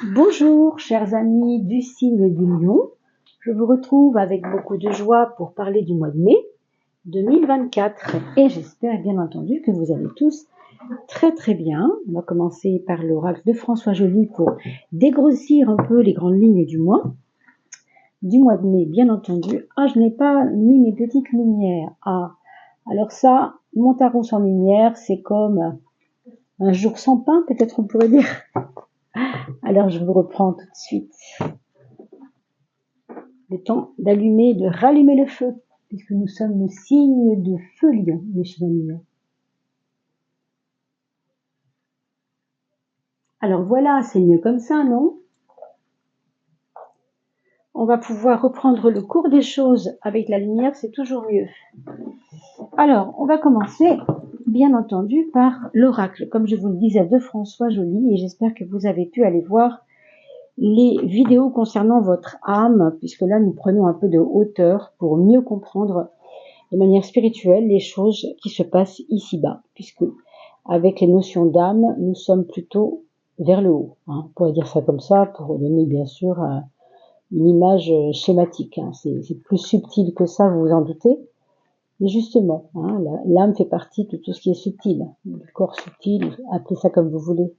Bonjour chers amis du signe du lion, je vous retrouve avec beaucoup de joie pour parler du mois de mai 2024 et j'espère bien entendu que vous allez tous très bien. On va commencer par l'oracle de François Joly pour dégrossir un peu les grandes lignes du mois de mai bien entendu. Ah, je n'ai pas mis mes petites lumières. Ah, alors ça, mon tarot sans lumière, c'est comme un jour sans pain, peut-être on pourrait dire. Alors je vous reprends tout de suite. Le temps d'allumer, de rallumer le feu, puisque nous sommes le signe de feu lion, mes chers amis. Alors voilà, c'est mieux comme ça, non? On va pouvoir reprendre le cours des choses avec la lumière, c'est toujours mieux. Alors, on va commencer, bien entendu, par l'oracle, comme je vous le disais, de François Joly, et j'espère que vous avez pu aller voir les vidéos concernant votre âme, puisque là, nous prenons un peu de hauteur pour mieux comprendre de manière spirituelle les choses qui se passent ici-bas, puisque avec les notions d'âme, nous sommes plutôt vers le haut. On pourrait dire ça comme ça pour donner bien sûr une image schématique. C'est plus subtil que ça, vous vous en doutez. Mais justement, l'âme fait partie de tout ce qui est subtil, le corps subtil, appelez ça comme vous voulez.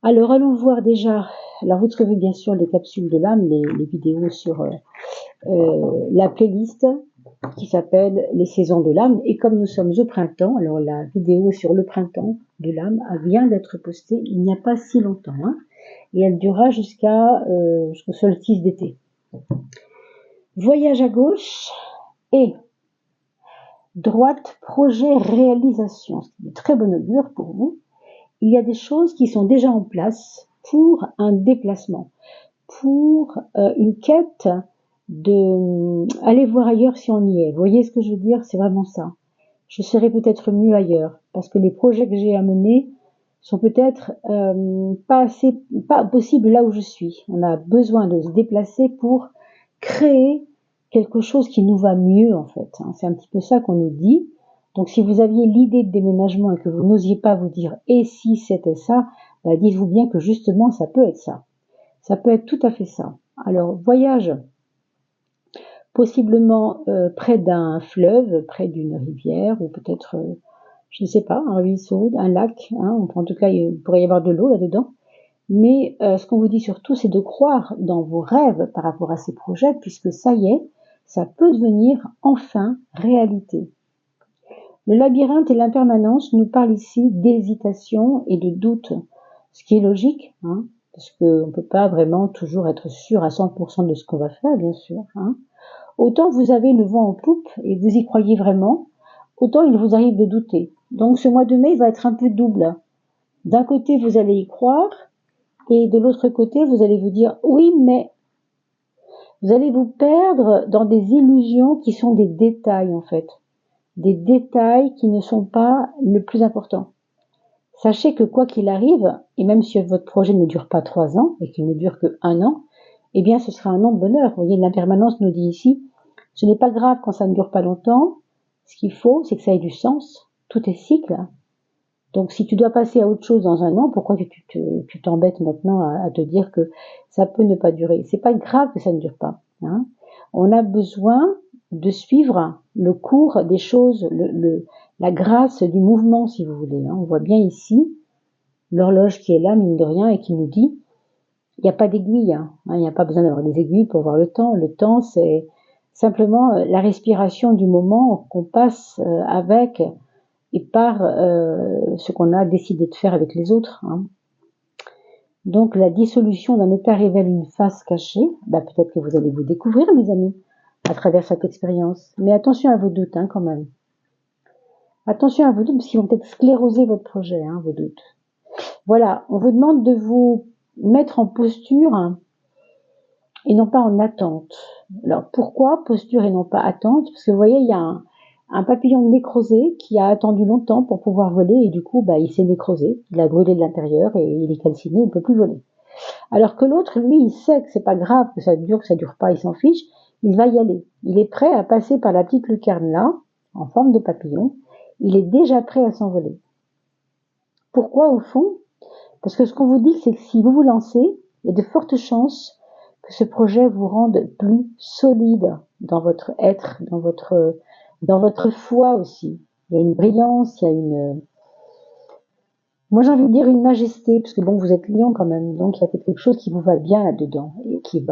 Alors allons voir déjà, alors vous trouvez bien sûr les capsules de l'âme, les vidéos sur la playlist qui s'appelle les saisons de l'âme, et comme nous sommes au printemps, alors la vidéo sur le printemps de l'âme vient d'être postée il n'y a pas si longtemps, et elle durera jusqu'au solstice d'été. Voyage à gauche et droite, projet, réalisation, ce qui est de très bon augure pour vous. Il y a des choses qui sont déjà en place pour un déplacement, pour une quête de aller voir ailleurs si on y est. Vous voyez ce que je veux dire? C'est vraiment ça. Je serai peut-être mieux ailleurs, parce que les projets que j'ai à mener sont peut-être pas possibles là où je suis. On a besoin de se déplacer pour créer quelque chose qui nous va mieux, en fait. C'est un petit peu ça qu'on nous dit. Donc si vous aviez l'idée de déménagement et que vous n'osiez pas vous dire « et si c'était ça », dites-vous bien que justement ça peut être ça. Ça peut être tout à fait ça. Alors, voyage possiblement près d'un fleuve, près d'une rivière, ou peut-être, je ne sais pas, un ruisseau, un lac. En tout cas, il pourrait y avoir de l'eau là-dedans. Mais ce qu'on vous dit surtout, c'est de croire dans vos rêves par rapport à ces projets, puisque ça y est, ça peut devenir enfin réalité. Le labyrinthe et l'impermanence nous parlent ici d'hésitation et de doute, ce qui est logique, parce qu'on ne peut pas vraiment toujours être sûr à 100% de ce qu'on va faire, bien sûr. Autant vous avez le vent en poupe et vous y croyez vraiment, autant il vous arrive de douter. Donc ce mois de mai va être un peu double. D'un côté, vous allez y croire, et de l'autre côté, vous allez vous dire « oui, mais ». Vous allez vous perdre dans des illusions qui sont des détails, en fait. Des détails qui ne sont pas le plus important. Sachez que quoi qu'il arrive, et même si votre projet ne dure pas 3 ans, et qu'il ne dure que 1 an, eh bien ce sera un an de bonheur. Vous voyez, l'impermanence nous dit ici, ce n'est pas grave quand ça ne dure pas longtemps, ce qu'il faut, c'est que ça ait du sens, tout est cycle. Donc si tu dois passer à autre chose dans 1 an, pourquoi tu t'embêtes maintenant à te dire que ça peut ne pas durer? C'est pas grave que ça ne dure pas. On a besoin de suivre le cours des choses, la grâce du mouvement, si vous voulez. On voit bien ici l'horloge qui est là, mine de rien, et qui nous dit il n'y a pas d'aiguille. Il n'y a pas besoin d'avoir des aiguilles pour voir le temps. Le temps, c'est simplement la respiration du moment qu'on passe avec et par ce qu'on a décidé de faire avec les autres. Donc la dissolution d'un état révèle une face cachée. Peut-être que vous allez vous découvrir, mes amis, à travers cette expérience. Mais attention à vos doutes, quand même. Attention à vos doutes, parce qu'ils vont peut-être scléroser votre projet, vos doutes. Voilà, on vous demande de vous mettre en posture et non pas en attente. Alors pourquoi posture et non pas attente? Parce que vous voyez, il y a un papillon nécrosé qui a attendu longtemps pour pouvoir voler et du coup, il s'est nécrosé, il a brûlé de l'intérieur et il est calciné, il ne peut plus voler. Alors que l'autre, lui, il sait que c'est pas grave, que ça dure pas, il s'en fiche, il va y aller. Il est prêt à passer par la petite lucarne là, en forme de papillon, il est déjà prêt à s'envoler. Pourquoi au fond? Parce que ce qu'on vous dit, c'est que si vous vous lancez, il y a de fortes chances que ce projet vous rende plus solide dans votre être, dans votre foi aussi. Il y a une brillance, il y a une, moi j'ai envie de dire une majesté, parce que bon, vous êtes lion quand même, donc il y a peut-être quelque chose qui vous va bien là-dedans, et qui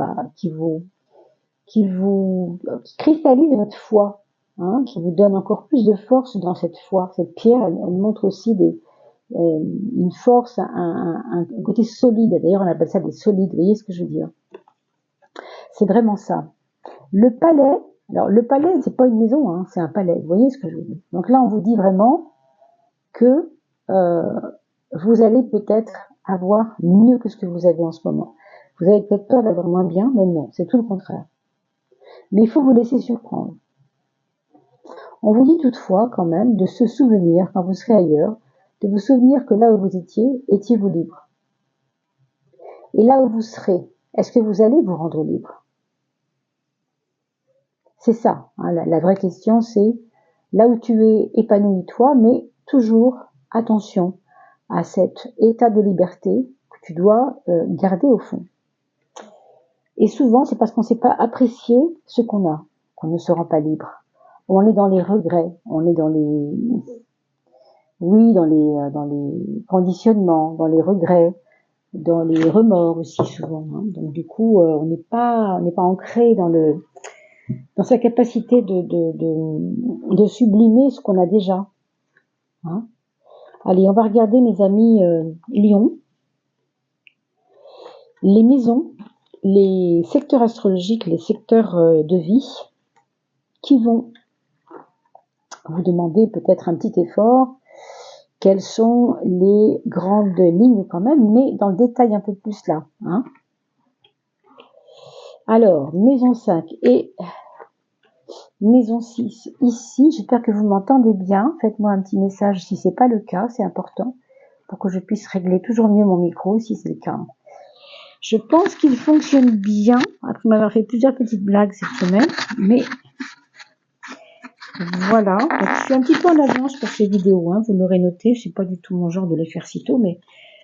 cristallise votre foi, hein, qui vous donne encore plus de force dans cette foi. Cette pierre, elle montre aussi une force, un côté solide. D'ailleurs, on appelle ça des solides. Vous voyez ce que je veux dire? C'est vraiment ça. Le palais, alors le palais, c'est pas une maison, hein, c'est un palais. Vous voyez ce que je veux dire? Donc là, on vous dit vraiment que vous allez peut-être avoir mieux que ce que vous avez en ce moment. Vous avez peut-être peur d'avoir moins bien, mais non, c'est tout le contraire. Mais il faut vous laisser surprendre. On vous dit toutefois quand même de se souvenir, quand vous serez ailleurs, de vous souvenir que là où vous étiez-vous libre. Et là où vous serez, est-ce que vous allez vous rendre libre? C'est ça, hein, la vraie question, c'est là où tu es épanoui toi, mais toujours attention à cet état de liberté que tu dois garder au fond. Et souvent, c'est parce qu'on ne sait pas apprécier ce qu'on a, qu'on ne se rend pas libre. On est dans les regrets, on est dans les conditionnements, dans les regrets, dans les remords aussi souvent. Hein. Donc du coup, on n'est pas ancré dans sa capacité de sublimer ce qu'on a déjà. Hein. Allez, on va regarder mes amis Lion. Les maisons, les secteurs astrologiques, les secteurs de vie qui vont vous demander peut-être un petit effort. Quelles sont les grandes lignes quand même, mais dans le détail un peu plus là. Hein. Alors, maison 5 et maison 6 ici. J'espère que vous m'entendez bien. Faites-moi un petit message si c'est pas le cas, c'est important pour que je puisse régler toujours mieux mon micro si c'est le cas. Je pense qu'il fonctionne bien, après m'avoir fait plusieurs petites blagues cette semaine, mais voilà. Donc, je suis un petit peu en avance pour ces vidéos, hein, vous l'aurez noté, c'est pas du tout mon genre de les faire si tôt, mais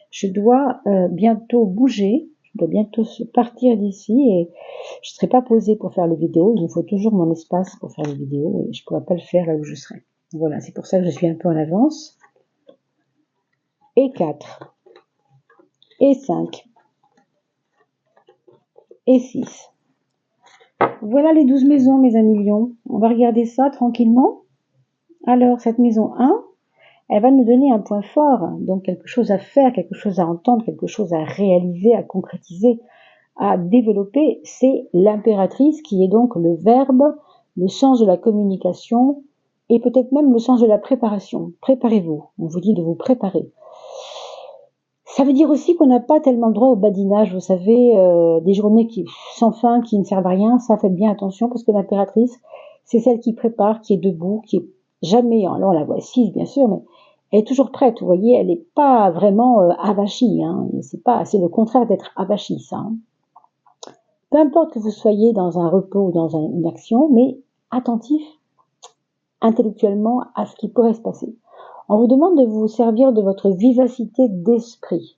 je dois bientôt bouger, je dois bientôt partir d'ici et je ne serai pas posée pour faire les vidéos, il me faut toujours mon espace pour faire les vidéos et je ne pourrai pas le faire là où je serai. Voilà, c'est pour ça que je suis un peu en avance. Et 4, et 5, et 6. Voilà les 12 maisons, mes amis lions. On va regarder ça tranquillement. Alors, cette maison 1, elle va nous donner un point fort, donc quelque chose à faire, quelque chose à entendre, quelque chose à réaliser, à concrétiser, à développer. C'est l'impératrice qui est donc le verbe, le sens de la communication et peut-être même le sens de la préparation. Préparez-vous, on vous dit de vous préparer. Ça veut dire aussi qu'on n'a pas tellement le droit au badinage, vous savez, des journées sans fin, qui ne servent à rien. Ça, faites bien attention parce que l'impératrice, c'est celle qui prépare, qui est debout, qui est jamais, alors on la voit assise bien sûr, mais elle est toujours prête, vous voyez, elle n'est pas vraiment avachie, hein. C'est le contraire d'être avachie, ça. Hein. Peu importe que vous soyez dans un repos ou dans une action, mais attentif intellectuellement à ce qui pourrait se passer. On vous demande de vous servir de votre vivacité d'esprit.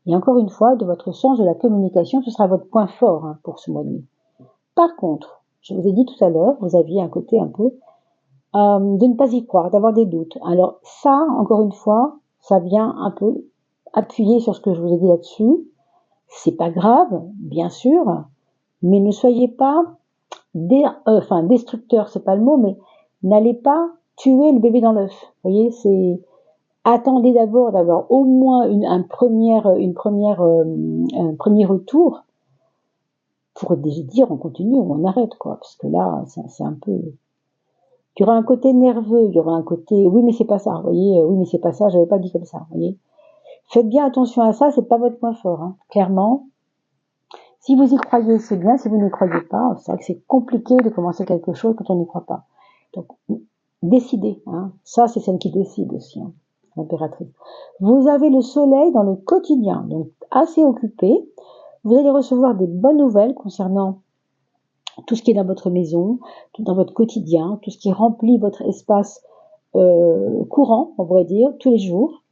Et encore une fois, de votre sens de la communication, ce sera votre point fort hein, pour ce mois de mai. Par contre, je vous ai dit tout à l'heure, vous aviez un côté un peu de ne pas y croire, d'avoir des doutes. Alors ça, encore une fois, ça vient un peu appuyer sur ce que je vous ai dit là-dessus. C'est pas grave, bien sûr, mais ne soyez pas destructeur, c'est pas le mot, mais n'allez pas tuer le bébé dans l'œuf. Vous voyez, c'est attendez d'abord d'avoir au moins un premier retour pour dire on continue ou on arrête quoi, parce que là c'est un peu. Il y aura un côté nerveux, il y aura un côté oui mais c'est pas ça, vous voyez, oui mais c'est pas ça, j'avais pas dit comme ça, vous voyez. Faites bien attention à ça, c'est pas votre point fort, hein, clairement. Si vous y croyez, c'est bien. Si vous n'y croyez pas, c'est vrai que c'est compliqué de commencer quelque chose quand on n'y croit pas. Donc, décidez. Hein. Ça, c'est celle qui décide aussi, hein, l'impératrice. Vous avez le soleil dans le quotidien, donc assez occupé. Vous allez recevoir des bonnes nouvelles concernant tout ce qui est dans votre maison, tout dans votre quotidien, tout ce qui remplit votre espace courant, on pourrait dire, tous les jours.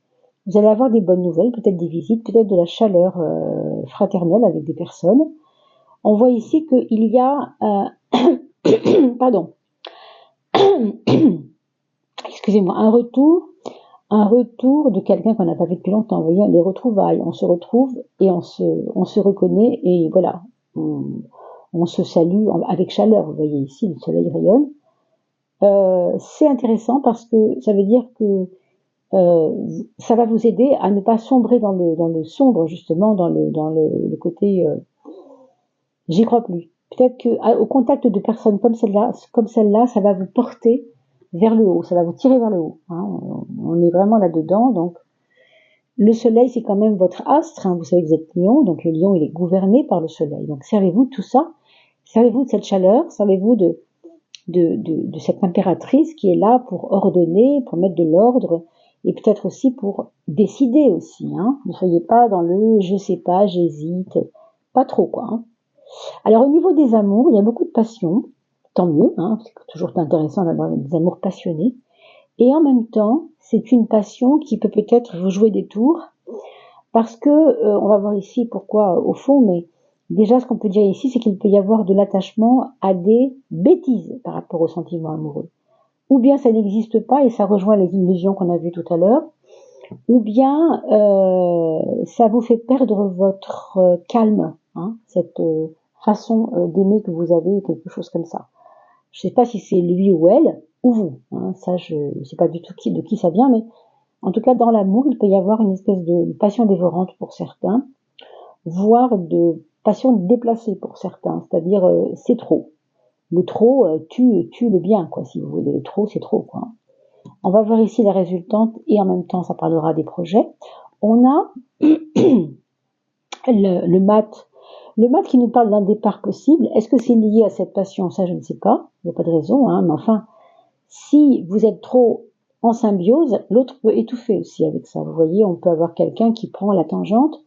Vous allez avoir des bonnes nouvelles, peut-être des visites, peut-être de la chaleur fraternelle avec des personnes. On voit ici qu'il y a pardon, excusez-moi, un retour de quelqu'un qu'on n'a pas vu depuis longtemps. Vous voyez, les retrouvailles, on se retrouve et on se reconnaît et voilà, on se salue avec chaleur. Vous voyez ici, le soleil rayonne. C'est intéressant parce que ça veut dire que ça va vous aider à ne pas sombrer dans le sombre, justement, dans le côté j'y crois plus. Peut-être que au contact de personnes comme celle-là, ça va vous porter vers le haut, ça va vous tirer vers le haut. Hein. On est vraiment là-dedans. Donc, le soleil, c'est quand même votre astre. Hein. Vous savez que vous êtes lion, donc le lion, il est gouverné par le soleil. Donc, servez-vous de tout ça. Servez-vous de cette chaleur. Servez-vous de cette impératrice qui est là pour ordonner, pour mettre de l'ordre et peut-être aussi pour décider aussi. Hein. Ne soyez pas dans le je sais pas, j'hésite. Pas trop, quoi. Hein. Alors au niveau des amours, il y a beaucoup de passion, tant mieux, hein, c'est toujours intéressant d'avoir des amours passionnés. Et en même temps, c'est une passion qui peut peut-être vous jouer des tours, parce que, on va voir ici pourquoi au fond, mais déjà ce qu'on peut dire ici, c'est qu'il peut y avoir de l'attachement à des bêtises par rapport aux sentiments amoureux. Ou bien ça n'existe pas et ça rejoint les illusions qu'on a vues tout à l'heure, ou bien ça vous fait perdre votre calme, hein, cette façon d'aimer que vous avez, quelque chose comme ça. Je ne sais pas si c'est lui ou elle, ou vous, hein, ça je ne sais pas du tout de qui ça vient, mais en tout cas dans l'amour, il peut y avoir une espèce de passion dévorante pour certains, voire de passion déplacée pour certains, c'est-à-dire c'est trop. Le trop tue le bien, quoi, si vous voulez. Le trop, c'est trop, quoi. On va voir ici la résultante et en même temps, ça parlera des projets. On a le mat. Le mat qui nous parle d'un départ possible. Est-ce que c'est lié à cette passion? Ça, je ne sais pas. Il n'y a pas de raison, hein. Mais enfin, si vous êtes trop en symbiose, l'autre peut étouffer aussi avec ça. Vous voyez, on peut avoir quelqu'un qui prend la tangente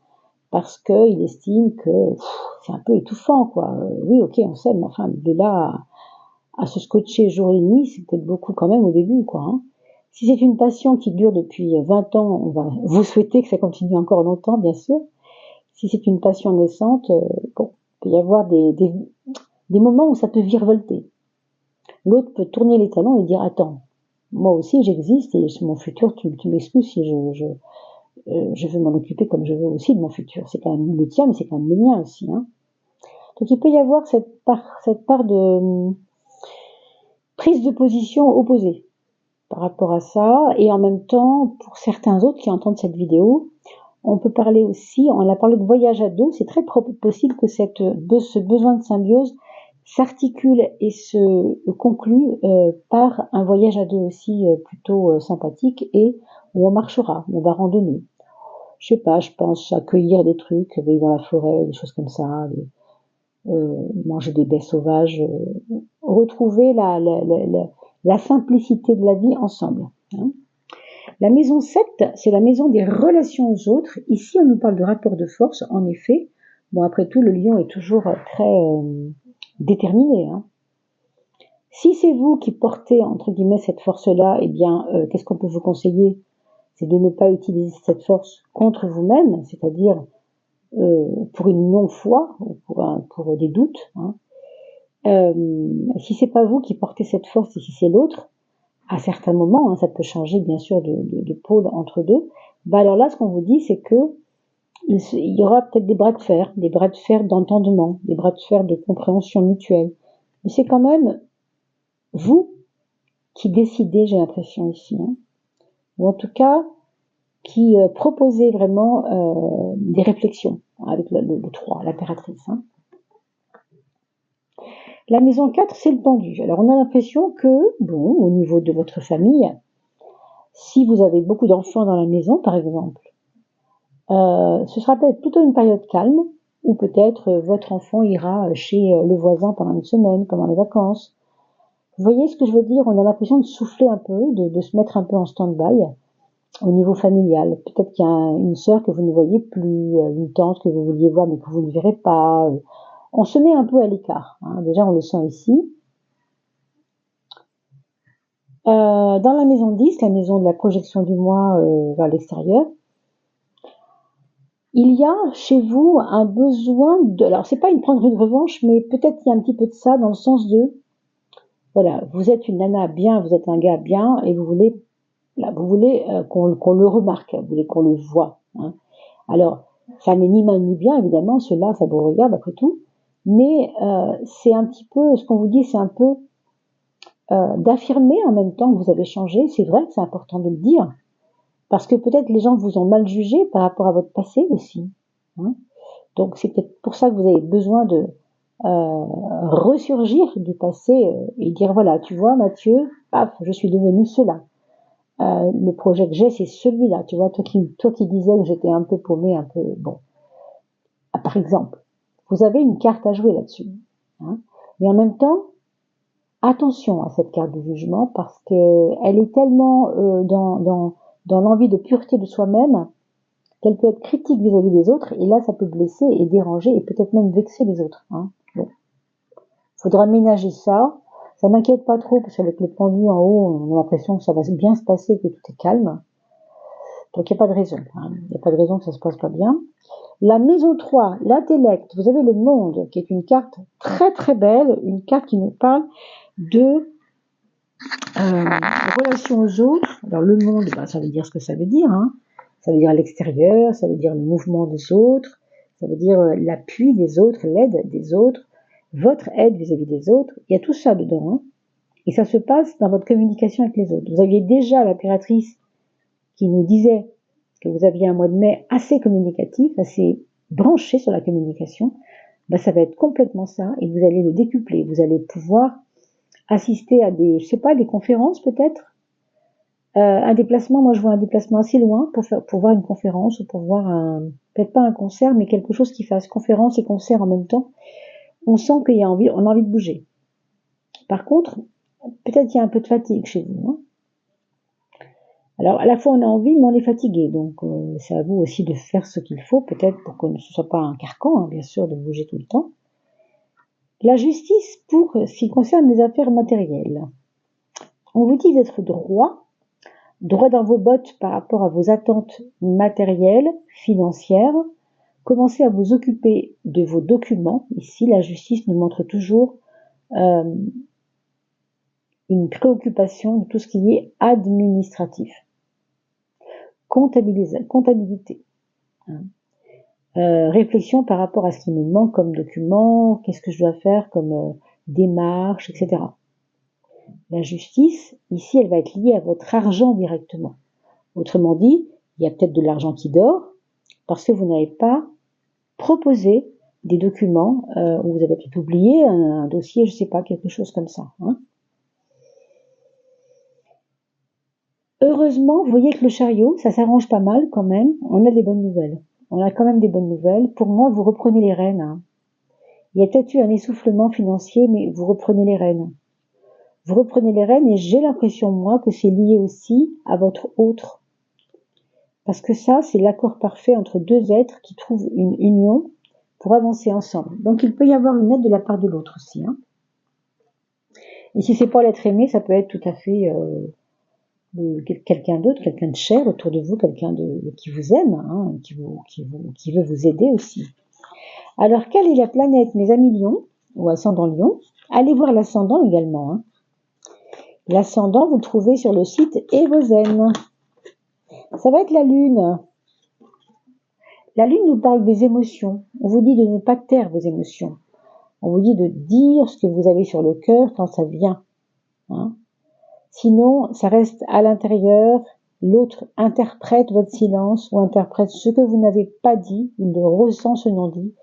parce qu'il estime que c'est un peu étouffant, quoi. Oui, ok, on s'aime, mais enfin, de là à se scotcher jour et nuit, c'est peut-être beaucoup quand même au début, quoi. Hein. Si c'est une passion qui dure depuis 20 ans, on va vous souhaiter que ça continue encore longtemps, bien sûr. Si c'est une passion naissante, bon, il peut y avoir des moments où ça peut virevolter. L'autre peut tourner les talons et dire attends, moi aussi j'existe et c'est mon futur, tu m'excuses si je veux m'en occuper comme je veux aussi de mon futur. C'est quand même le tien, mais c'est quand même le mien aussi. Hein. Donc il peut y avoir cette part de prise de position opposée par rapport à ça, et en même temps, pour certains autres qui entendent cette vidéo, on peut parler aussi, on a parlé de voyage à deux, c'est très possible que ce besoin de symbiose s'articule et se conclut par un voyage à deux aussi plutôt sympathique et où on marchera, on va randonner. Je sais pas, je pense à cueillir des trucs, aller dans la forêt, des choses comme ça, manger des baies sauvages, retrouver la simplicité de la vie ensemble. Hein. La maison 7, c'est la maison des relations aux autres. Ici, on nous parle de rapport de force, en effet. Bon, après tout, le lion est toujours très déterminé. Hein. Si c'est vous qui portez, entre guillemets, cette force-là, eh bien, qu'est-ce qu'on peut vous conseiller? C'est de ne pas utiliser cette force contre vous-même, c'est-à-dire pour une non-foi, ou pour des doutes. Hein. Si c'est pas vous qui portez cette force, et si c'est l'autre, à certains moments, hein, ça peut changer bien sûr de pôle entre deux, bah alors là, ce qu'on vous dit, c'est que il y aura peut-être des bras de fer d'entendement, des bras de fer de compréhension mutuelle. Mais c'est quand même vous qui décidez, j'ai l'impression ici, hein, ou en tout cas qui proposez vraiment des réflexions avec le 3, l'impératrice. Hein. La maison 4, c'est le pendu. Alors on a l'impression que, bon, au niveau de votre famille, si vous avez beaucoup d'enfants dans la maison, par exemple, ce sera peut-être plutôt une période calme, ou peut-être votre enfant ira chez le voisin pendant une semaine, pendant les vacances. Vous voyez ce que je veux dire? On a l'impression de souffler un peu, de se mettre un peu en stand-by au niveau familial. Peut-être qu'il y a une sœur que vous ne voyez plus, une tante que vous vouliez voir mais que vous ne verrez pas. On se met un peu à l'écart. Hein. Déjà, on le sent ici. Dans la maison 10, la maison de la projection du moi vers l'extérieur, il y a chez vous un besoin de... Alors, c'est pas prendre une revanche, mais peut-être qu'il y a un petit peu de ça dans le sens de... Voilà, vous êtes une nana bien, vous êtes un gars bien, et vous voulez qu'on le remarque, vous voulez qu'on le voit. Hein. Alors, ça n'est ni mal ni bien, évidemment, cela, ça vous regarde après tout, mais c'est un petit peu, ce qu'on vous dit, c'est un peu d'affirmer en même temps que vous avez changé. C'est vrai que c'est important de le dire, parce que peut-être les gens vous ont mal jugé par rapport à votre passé aussi. Hein. Donc c'est peut-être pour ça que vous avez besoin de ressurgir du passé et dire voilà, tu vois Mathieu, paf, je suis devenu cela. Le projet que j'ai, c'est celui-là. Tu vois, toi qui disais que j'étais un peu paumé, un peu bon. Ah, par exemple, vous avez une carte à jouer là-dessus. Hein, mais en même temps, attention à cette carte de jugement parce que elle est tellement dans l'envie de pureté de soi-même qu'elle peut être critique vis-à-vis des autres, et là, ça peut blesser et déranger et peut-être même vexer les autres. Hein. Bon. Faudra ménager ça. Ça m'inquiète pas trop, parce qu'avec le pendu en haut, on a l'impression que ça va bien se passer, que tout est calme. Donc, il n'y a pas de raison. Hein. Il n'y a pas de raison que ça se passe pas bien. La maison 3, l'intellect, vous avez le monde, qui est une carte très très belle, une carte qui nous parle de relation aux autres. Alors, le monde, ça veut dire ce que ça veut dire, hein. Ça veut dire l'extérieur, ça veut dire le mouvement des autres, ça veut dire l'appui des autres, l'aide des autres, votre aide vis-à-vis des autres. Il y a tout ça dedans. Hein. Et ça se passe dans votre communication avec les autres. Vous aviez déjà l'impératrice qui nous disait que vous aviez un mois de mai assez communicatif, assez branché sur la communication. Ben, ça va être complètement ça et vous allez le décupler. Vous allez pouvoir assister à des, je sais pas, des conférences peut-être. Un déplacement, moi je vois un déplacement assez loin pour voir une conférence ou pour voir peut-être pas un concert, mais quelque chose qui fasse conférence et concert en même temps. On sent qu'on a envie de bouger. Par contre, peut-être qu'il y a un peu de fatigue chez vous. Hein. Alors à la fois on a envie, mais on est fatigué, donc c'est à vous aussi de faire ce qu'il faut, peut-être pour que ce soit pas un carcan, hein, bien sûr, de bouger tout le temps. La justice pour ce qui concerne les affaires matérielles. On vous dit d'être droit dans vos bottes par rapport à vos attentes matérielles, financières. Commencez à vous occuper de vos documents. Ici, la justice nous montre toujours une préoccupation de tout ce qui est administratif. Comptabilité. Réflexion par rapport à ce qui me manque comme document, qu'est-ce que je dois faire comme démarche, etc. La justice, ici, elle va être liée à votre argent directement. Autrement dit, il y a peut-être de l'argent qui dort parce que vous n'avez pas proposé des documents ou vous avez peut-être oublié un dossier, je sais pas, quelque chose comme ça. Hein. Heureusement, vous voyez que le chariot, ça s'arrange pas mal quand même. On a des bonnes nouvelles. On a quand même des bonnes nouvelles. Pour moi, vous reprenez les rênes. Hein. Il y a peut-être eu un essoufflement financier, mais vous reprenez les rênes. Vous reprenez les rênes et j'ai l'impression, moi, que c'est lié aussi à votre autre. Parce que ça, c'est l'accord parfait entre deux êtres qui trouvent une union pour avancer ensemble. Donc, il peut y avoir une aide de la part de l'autre aussi. Hein. Et si c'est pas l'être aimé, ça peut être tout à fait quelqu'un d'autre, quelqu'un de cher autour de vous, quelqu'un qui vous aime, hein, qui veut vous aider aussi. Alors, quelle est la planète, mes amis Lion, ou ascendant Lion? Allez voir l'ascendant également. Hein. L'ascendant, vous le trouvez sur le site Evozen. Ça va être la Lune. La Lune nous parle des émotions. On vous dit de ne pas taire vos émotions. On vous dit de dire ce que vous avez sur le cœur quand ça vient. Hein. Sinon, ça reste à l'intérieur. L'autre interprète votre silence ou interprète ce que vous n'avez pas dit. Il le ressent ce non-dit.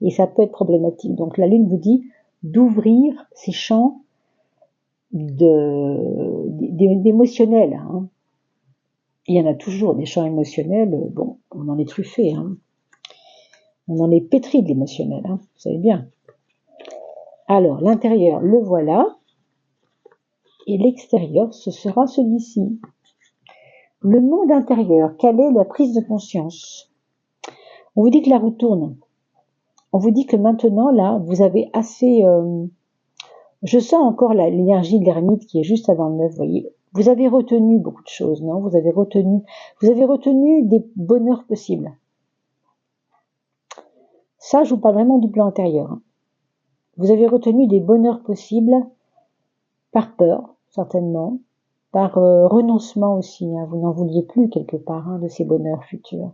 Et ça peut être problématique. Donc la Lune vous dit d'ouvrir ces champs d'émotionnel. Hein. Il y en a toujours des champs émotionnels. Bon, on en est truffé. Hein. On en est pétri de l'émotionnel. Hein. Vous savez bien. Alors, l'intérieur, le voilà. Et l'extérieur, ce sera celui-ci. Le monde intérieur, quelle est la prise de conscience? On vous dit que la roue tourne. On vous dit que maintenant, là, vous avez assez... je sens encore l'énergie de l'ermite qui est juste avant le 9, vous voyez. Vous avez retenu beaucoup de choses, non? Vous avez retenu des bonheurs possibles. Ça, je vous parle vraiment du plan antérieur. Vous avez retenu des bonheurs possibles par peur, certainement, par renoncement aussi. Vous n'en vouliez plus quelque part de ces bonheurs futurs.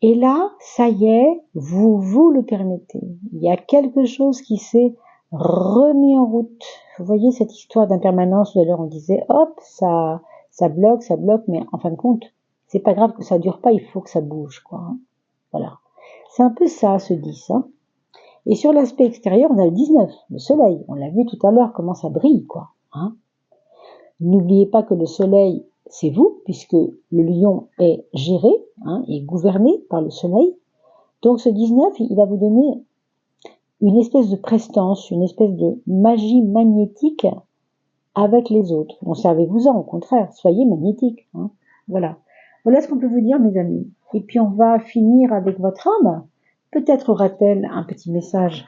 Et là, ça y est, vous vous le permettez. Il y a quelque chose qui s'est remis en route. Vous voyez cette histoire d'impermanence où alors on disait hop, ça bloque, mais en fin de compte, c'est pas grave que ça dure pas, il faut que ça bouge, quoi. Voilà. C'est un peu ça, ce 10. Et sur l'aspect extérieur, on a le 19, le soleil. On l'a vu tout à l'heure, comment ça brille, quoi. N'oubliez pas que le soleil, c'est vous, puisque le lion est géré, est gouverné par le soleil. Donc ce 19, il va vous donner une espèce de prestance, une espèce de magie magnétique avec les autres. Bon, servez-vous-en, au contraire, soyez magnétique. Voilà. Voilà ce qu'on peut vous dire, mes amis. Et puis on va finir avec votre âme. Peut-être aura-t-elle un petit message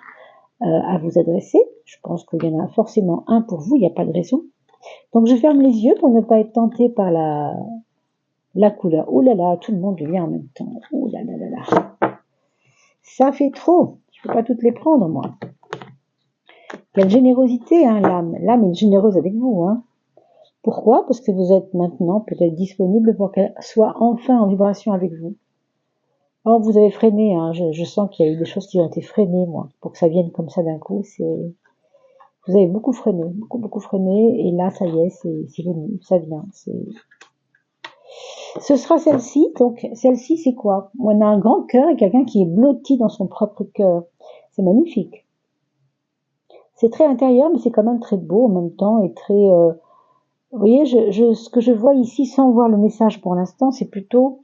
à vous adresser. Je pense qu'il y en a forcément un pour vous, il n'y a pas de raison. Donc je ferme les yeux pour ne pas être tenté par la couleur. Oh là là, tout le monde vient en même temps. Oh là là là là. Ça fait trop. Je ne peux pas toutes les prendre, moi. Quelle générosité, l'âme. L'âme est généreuse avec vous. Pourquoi? Parce que vous êtes maintenant peut-être disponible pour qu'elle soit enfin en vibration avec vous. Or, vous avez freiné. Je sens qu'il y a eu des choses qui ont été freinées, moi, pour que ça vienne comme ça d'un coup. Vous avez beaucoup freiné, beaucoup freiné, et là, ça y est, c'est venu, ça vient. Ce sera celle-ci. Donc, celle-ci, c'est quoi? On a un grand cœur et quelqu'un qui est blotti dans son propre cœur. C'est magnifique. C'est très intérieur, mais c'est quand même très beau en même temps et très... vous voyez, ce que je vois ici, sans voir le message pour l'instant, c'est plutôt...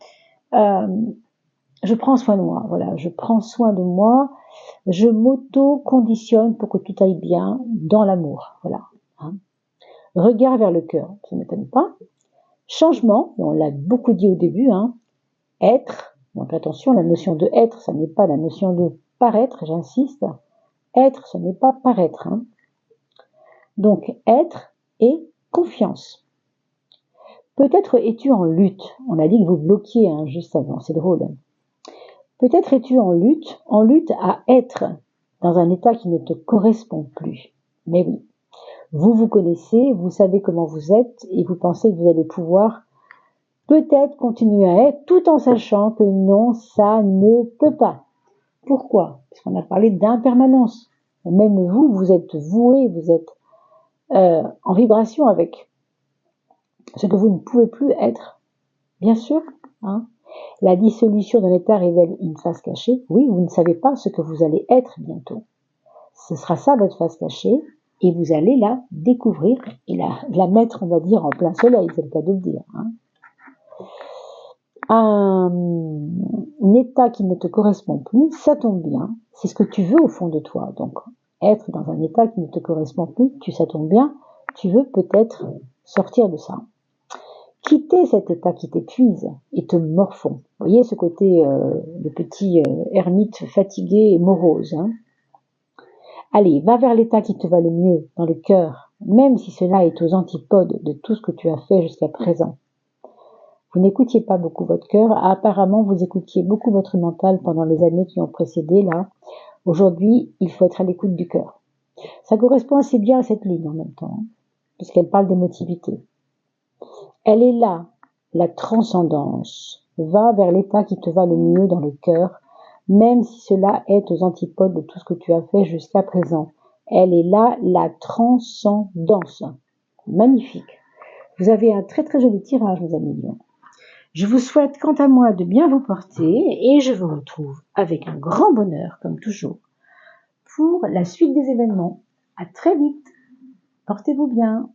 je prends soin de moi, voilà. Je prends soin de moi. Je m'auto-conditionne pour que tout aille bien dans l'amour, voilà. Regard vers le cœur, ça ne m'étonne pas. Changement, on l'a beaucoup dit au début, être, donc attention, la notion de être, ça n'est pas la notion de paraître, j'insiste. Être, ce n'est pas paraître. Donc être et confiance. Peut-être es-tu en lutte. On a dit que vous bloquiez juste avant, c'est drôle. Peut-être es-tu en lutte à être dans un état qui ne te correspond plus. Mais oui, vous vous connaissez, vous savez comment vous êtes et vous pensez que vous allez pouvoir peut-être continuer à être tout en sachant que non, ça ne peut pas. Pourquoi? Parce qu'on a parlé d'impermanence. Même vous, vous êtes voué, vous êtes en vibration avec ce que vous ne pouvez plus être. Bien sûr, la dissolution d'un état révèle une face cachée. Oui, vous ne savez pas ce que vous allez être bientôt. Ce sera ça votre face cachée et vous allez la découvrir et la mettre, on va dire, en plein soleil, c'est le cas de le dire. Un état qui ne te correspond plus, ça tombe bien, c'est ce que tu veux au fond de toi. Donc, être dans un état qui ne te correspond plus, ça tombe bien, tu veux peut-être sortir de ça. Quitter cet état qui t'épuise et te morfond. Vous voyez ce côté, le petit ermite fatigué et morose. Allez, va vers l'état qui te va le mieux, dans le cœur, même si cela est aux antipodes de tout ce que tu as fait jusqu'à présent. Vous n'écoutiez pas beaucoup votre cœur, apparemment vous écoutiez beaucoup votre mental pendant les années qui ont précédé, là. Aujourd'hui, il faut être à l'écoute du cœur. Ça correspond assez bien à cette ligne en même temps, puisqu'elle parle d'émotivité. Elle est là, la transcendance. Va vers l'état qui te va le mieux dans le cœur, même si cela est aux antipodes de tout ce que tu as fait jusqu'à présent. Elle est là, la transcendance. Magnifique. Vous avez un très très joli tirage, mes amis. Je vous souhaite quant à moi de bien vous porter et je vous retrouve avec un grand bonheur, comme toujours, pour la suite des événements. À très vite. Portez-vous bien.